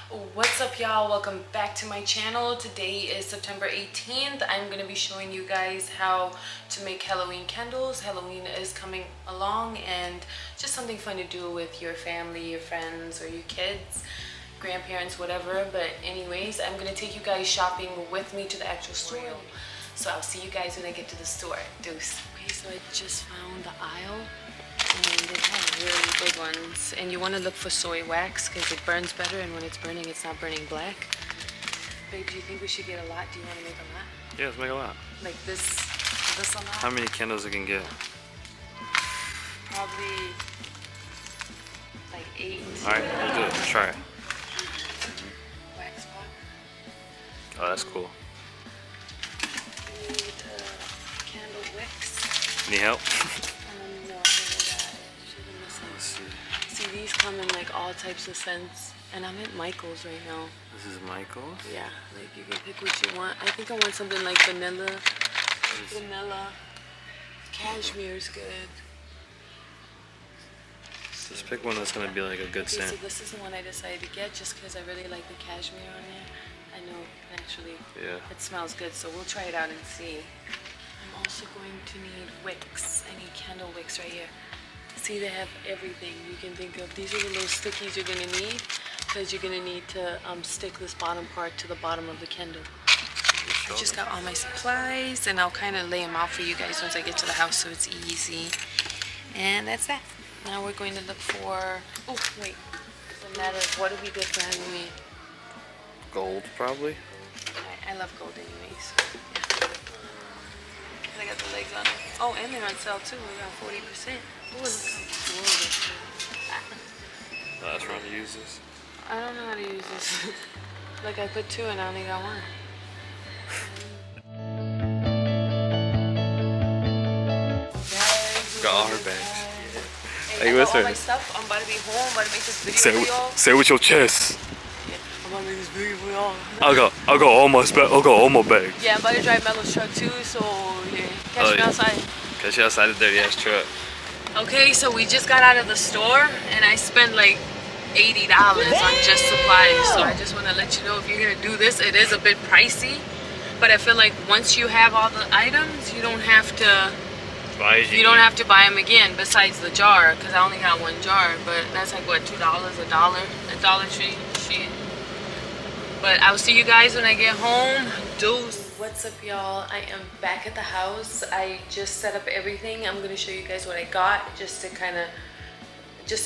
What's up, y'all? Welcome back to my channel. Today is September 18th. I'm going to be showing you guys how to make Halloween candles. Halloween is coming along and just something fun to do with your family, your friends, or your kids, grandparents, whatever. But anyways, I'm going to take you guys shopping with me to the actual store. So I'll see you guys when I get to the store. Deuce. Okay, so I just found the aisle. And they have really big ones. And you want to look for soy wax because it burns better, and when it's burning, it's not burning black. Babe, do you think we should get a lot? Do you want to make a lot? Yeah, let's make a lot. Like this a lot? How many candles we can get? Probably like 8. Alright, we'll do it. Let's try it. Wax pot. Oh, that's cool. We need candle wicks. Need help? See, these come in like all types of scents, and I'm at Michael's right now. This is Michael's? Yeah, like you can pick what you want. I think I want something like vanilla. Vanilla. Cashmere's good. Just pick one that's gonna be like a good scent. So this is the one I decided to get just because I really like the cashmere on it. I know naturally it smells good, so we'll try it out and see. I'm also going to need wicks. I need candle wicks right here. See, they have everything you can think of. These are the little stickies you're going to need because you're going to need to stick this bottom part to the bottom of the candle. I just got all my supplies, and I'll kind of lay them out for you guys once I get to the house so it's easy. And that's that. Now we're going to look for... Oh, wait. Doesn't matter. What do we get for Halloween? Gold, probably. I love gold anyways. Yeah. They got the legs on it. Oh, and they're on sale too. We got 40%. Oh, look how cool this is. Last round to use this. I don't know how to use this. Like I put 2 and I only got 1. Got all her bags. Hey, I got all my stuff. I'm about to be home. I'm about to make this video for y'all. Say it with your chest. Yeah, I'm about to make this video for y'all. I got all my bags. Yeah, I'm about to drive Melo's truck too, so yeah. Catch me outside. Catch you outside the dirty ass truck. Okay, so we just got out of the store and I spent like $80 on just supplies. So I just want to let you know, if you're gonna do this, it is a bit pricey, but I feel like once you have all the items, you don't have to buy them again. Besides the jar, because I only got 1 jar, but that's like what, $2, $1 at Dollar Tree. Shit. But I'll see you guys when I get home. Deuce. What's up, y'all? I am back at the house. I just set up everything. I'm going to show you guys what I got just so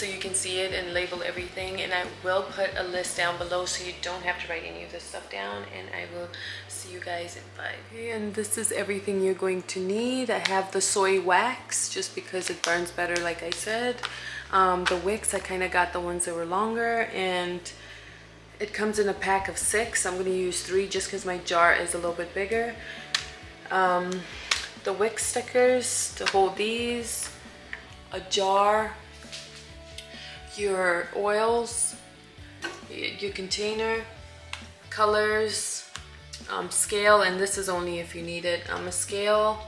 you can see it and label everything. And I will put a list down below so you don't have to write any of this stuff down. And I will see you guys in 5. Okay, and this is everything you're going to need. I have the soy wax just because it burns better, like I said. The wicks, I kind of got the ones that were longer, and it comes in a pack of 6. I'm going to use 3 just because my jar is a little bit bigger. The wick stickers to hold these, a jar, your oils, your container, colors, scale, and this is only if you need it. A scale,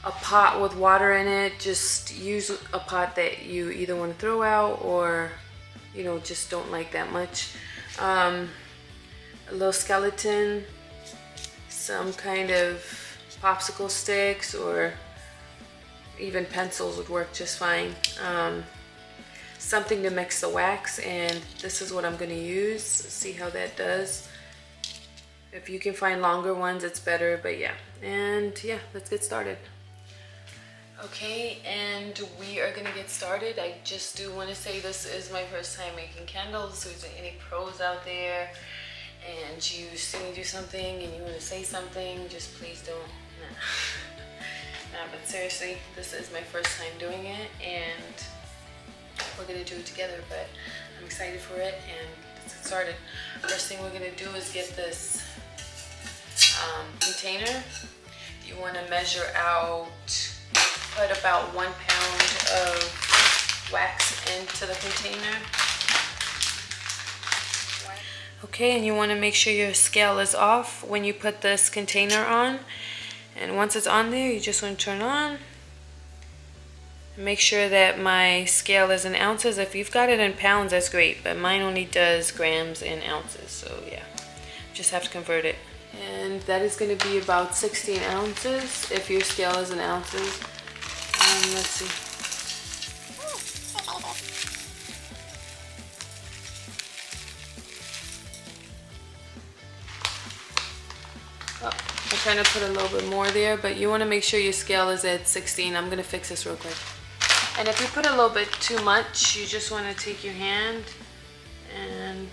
a pot with water in it. Just use a pot that you either want to throw out or, you know, just don't like that much. A little skeleton, some kind of popsicle sticks, or even pencils would work just fine. Something to mix the wax, and this is what I'm going to use. See how that does. If you can find longer ones, it's better, but yeah. And yeah, let's get started. Okay, and we are gonna get started. I just do want to say this is my first time making candles, so is there any pros out there and you see me do something and you want to say something, just please don't. Nah, but seriously, this is my first time doing it, and we're gonna do it together, but I'm excited for it, and let's get started. First thing we're gonna do is get this container. You want to measure out, put about 1 pound of wax into the container. Okay, and you want to make sure your scale is off when you put this container on. And once it's on there, you just want to turn on. Make sure that my scale is in ounces. If you've got it in pounds, that's great, but mine only does grams and ounces, so yeah, just have to convert it. And that is going to be about 16 ounces if your scale is in ounces. Let's see. Oh, I'm trying to put a little bit more there, but you want to make sure your scale is at 16. I'm going to fix this real quick. And if you put a little bit too much, you just want to take your hand and,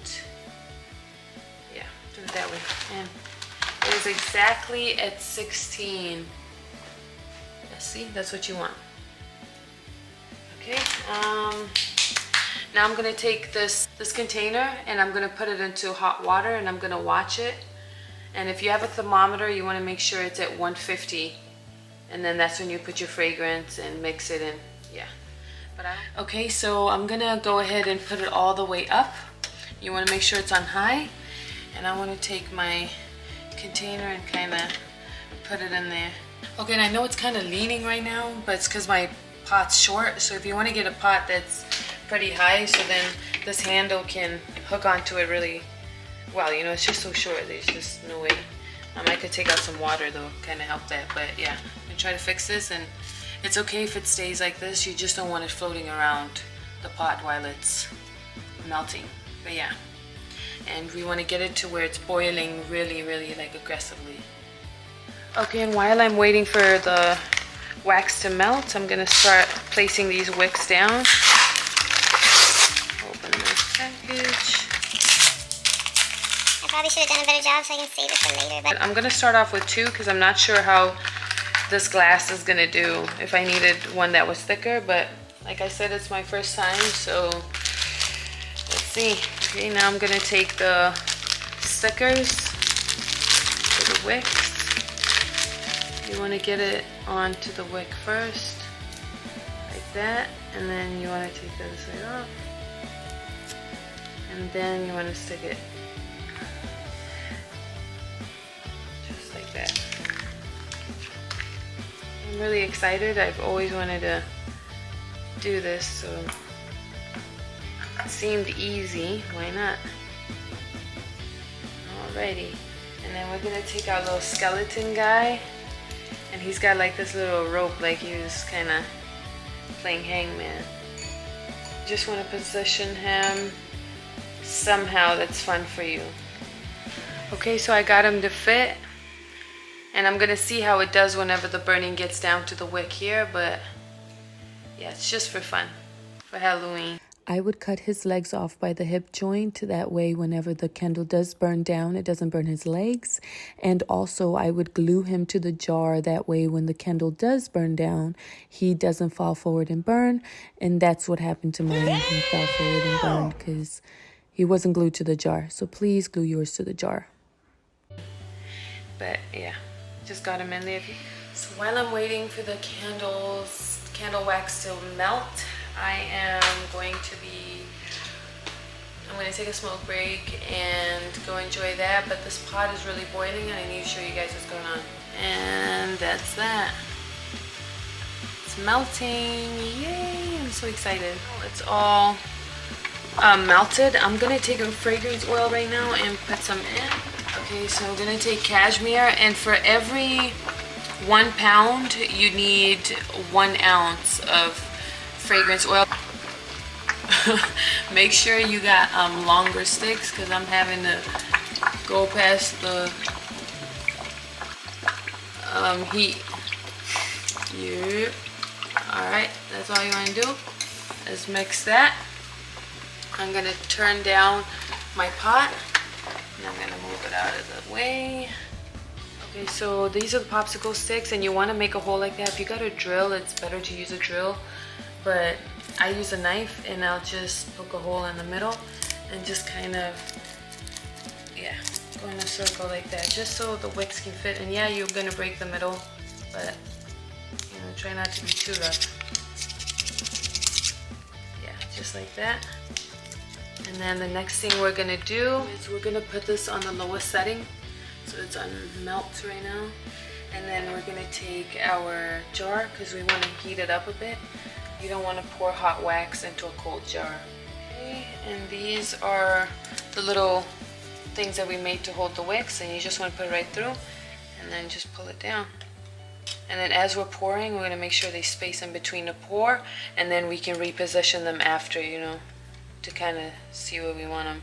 yeah, do it that way. And it is exactly at 16. Yeah, see, that's what you want. Okay, now I'm going to take this container and I'm going to put it into hot water and I'm going to watch it. And if you have a thermometer, you want to make sure it's at 150. And then that's when you put your fragrance and mix it in. Yeah. Okay, so I'm gonna go ahead and put it all the way up. You want to make sure it's on high. And I want to take my container and kind of put it in there. Okay, and I know it's kind of leaning right now, but it's because my pot's short. So if you want to get a pot that's pretty high, so then this handle can hook onto it really well. You know, it's just so short, there's just no way. I could take out some water though, kind of help that, but yeah, I'm gonna try to fix this. And it's okay if it stays like this, you just don't want it floating around the pot while it's melting. But yeah, and we want to get it to where it's boiling really, really like aggressively. Okay, and while I'm waiting for the wax to melt, I'm gonna start placing these wicks down. Open this package. I probably should have done a better job so I can save it for later. But I'm gonna start off with 2 because I'm not sure how this glass is gonna do, if I needed one that was thicker, but like I said, it's my first time, so let's see. Okay, now I'm gonna take the stickers for the wicks. You want to get it onto the wick first, like that, and then you want to take this side off, and then you want to stick it just like that. I'm really excited. I've always wanted to do this, so it seemed easy. Why not? Alrighty, and then we're gonna take our little skeleton guy. And he's got like this little rope, like he was kind of playing hangman. Just want to position him somehow that's fun for you. Okay, so I got him to fit. And I'm going to see how it does whenever the burning gets down to the wick here. But yeah, it's just for fun, for Halloween. I would cut his legs off by the hip joint. That way, whenever the candle does burn down, it doesn't burn his legs. And also, I would glue him to the jar. That way, when the candle does burn down, he doesn't fall forward and burn. And that's what happened to mine. He fell forward and burned because he wasn't glued to the jar. So please glue yours to the jar. But yeah, just got him in there. So while I'm waiting for the candle wax to melt, I'm going to take a smoke break and go enjoy that, but this pot is really boiling and I need to show you guys what's going on. And that's that. It's melting, yay, I'm so excited. It's all melted. I'm going to take a fragrance oil right now and put some in. Okay, so I'm going to take cashmere, and for every 1 pound, you need 1 ounce of fragrance oil. Make sure you got longer sticks because I'm having to go past the heat. Yep. Alright, that's all you want to do is mix that. I'm going to turn down my pot and I'm going to move it out of the way. Okay, so these are the popsicle sticks, and you want to make a hole like that. If you got a drill, it's better to use a drill, but I use a knife and I'll just poke a hole in the middle and just kind of, yeah, go in a circle like that, just so the wicks can fit. And yeah, you're gonna break the middle, but you know, try not to be too rough. Yeah, just like that. And then the next thing we're gonna do is we're gonna put this on the lowest setting, so it's on melt right now. And then we're gonna take our jar, because we want to heat it up a bit. You don't want to pour hot wax into a cold jar. Okay, and these are the little things that we made to hold the wicks, and you just want to put it right through and then just pull it down. And then as we're pouring, we're going to make sure they space in between the pour, and then we can reposition them after, you know, to kind of see where we want them.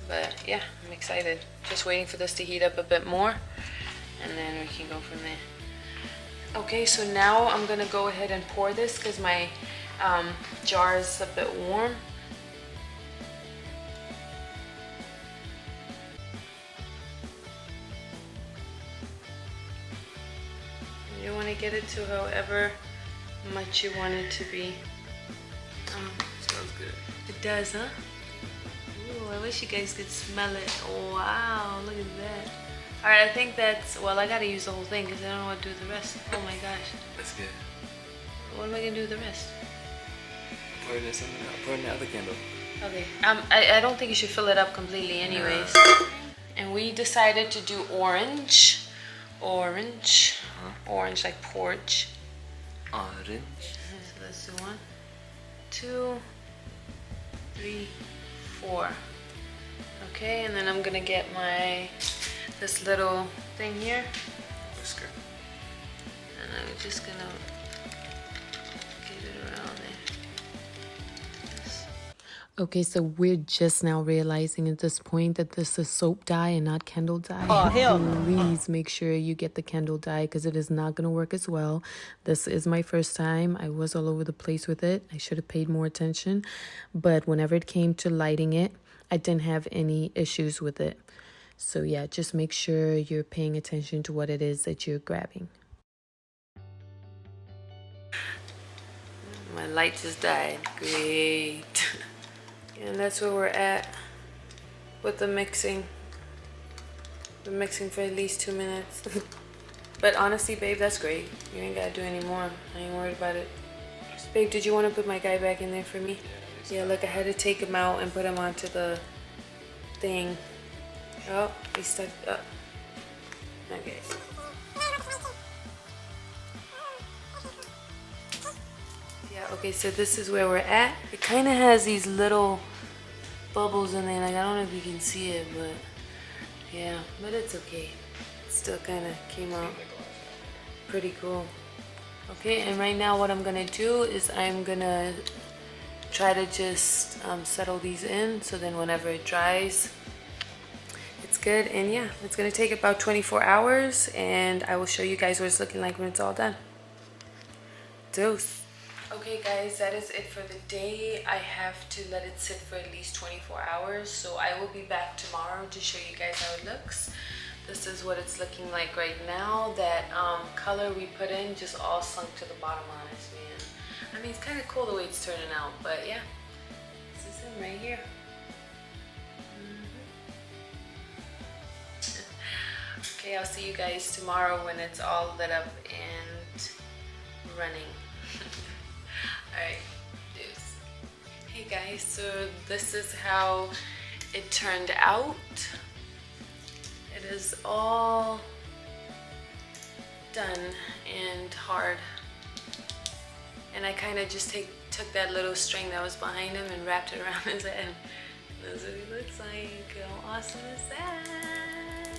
But yeah, I'm excited. Just waiting for this to heat up a bit more, and then we can go from there. Okay, so now I'm going to go ahead and pour this because my jar is a bit warm. You want to get it to however much you want it to be. Smells good. It does, huh? Ooh, I wish you guys could smell it. Wow, look at that. Alright, I think that's, well, I gotta use the whole thing because I don't know what to do with the rest. Oh my gosh. That's good. What am I gonna do with the rest? Pour it in something else. Pour it in the other candle. Okay, I don't think you should fill it up completely anyways. And we decided to do orange. Orange. Orange like porch. Orange. So let's do 1, 2, 3, 4. Okay, and then I'm gonna get this little thing here. Whisker. And I'm just gonna get it around there. Okay, so we're just now realizing at this point that this is soap dye and not candle dye. Oh, hell no. Please make sure you get the candle dye because it is not going to work as well. This is my first time. I was all over the place with it. I should have paid more attention. But whenever it came to lighting it, I didn't have any issues with it. So yeah, just make sure you're paying attention to what it is that you're grabbing. My light just died. Great. And that's where we're at with the mixing. Been mixing for at least 2 minutes. But honestly, babe, that's great. You ain't gotta do any more. I ain't worried about it. Babe, did you want to put my guy back in there for me? Yeah, look, I had to take him out and put him onto the thing. Oh, he's stuck up. Okay. Yeah, okay, so this is where we're at. It kind of has these little bubbles in there. Like, I don't know if you can see it, but yeah, but it's okay. It still kind of came out pretty cool. Okay, and right now what I'm gonna do is I'm gonna try to just settle these in, so then whenever it dries, it's good. And yeah, it's gonna take about 24 hours, and I will show you guys what it's looking like when it's all done. Dose. Okay guys, that is it for the day. I have to let it sit for at least 24 hours, so I will be back tomorrow to show you guys how it looks. This is what it's looking like right now. That color we put in just all sunk to the bottom on us, man. I mean, it's kind of cool the way it's turning out, but yeah, this is him right here. Okay, I'll see you guys tomorrow when it's all lit up and running. Alright, deuce. Hey guys, so this is how it turned out. It is all done and hard. And I kind of just took that little string that was behind him and wrapped it around his head. That's what he looks like. How awesome is that?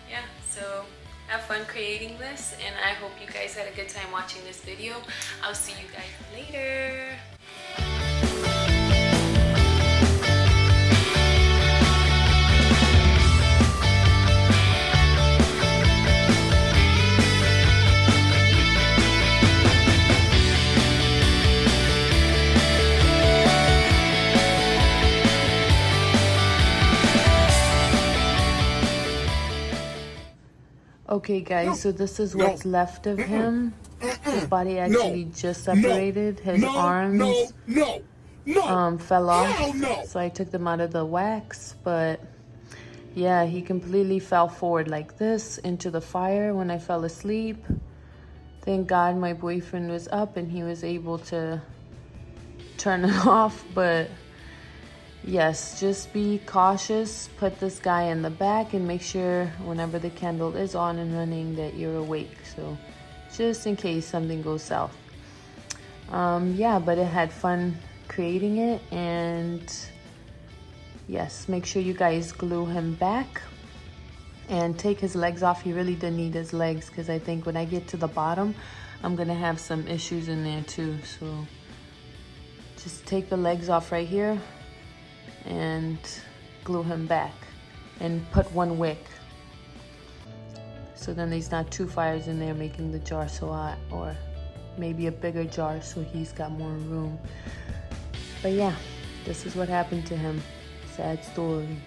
Yeah, so have fun creating this, and I hope you guys had a good time watching this video. I'll see you guys later. Okay guys, so this is what's left of him. His body actually just separated. His arms fell off, so I took them out of the wax. But yeah, he completely fell forward like this into the fire when I fell asleep. Thank God my boyfriend was up and he was able to turn it off. But yes, just be cautious. Put this guy in the back and make sure whenever the candle is on and running that you're awake. So just in case something goes south. Yeah, but it had fun creating it, and yes, make sure you guys glue him back and take his legs off. He really didn't need his legs, because I think when I get to the bottom, I'm gonna have some issues in there too. So just take the legs off right here and glue him back, and put one wick. So then there's not two fires in there making the jar so hot, or maybe a bigger jar so he's got more room. But yeah, this is what happened to him. Sad story.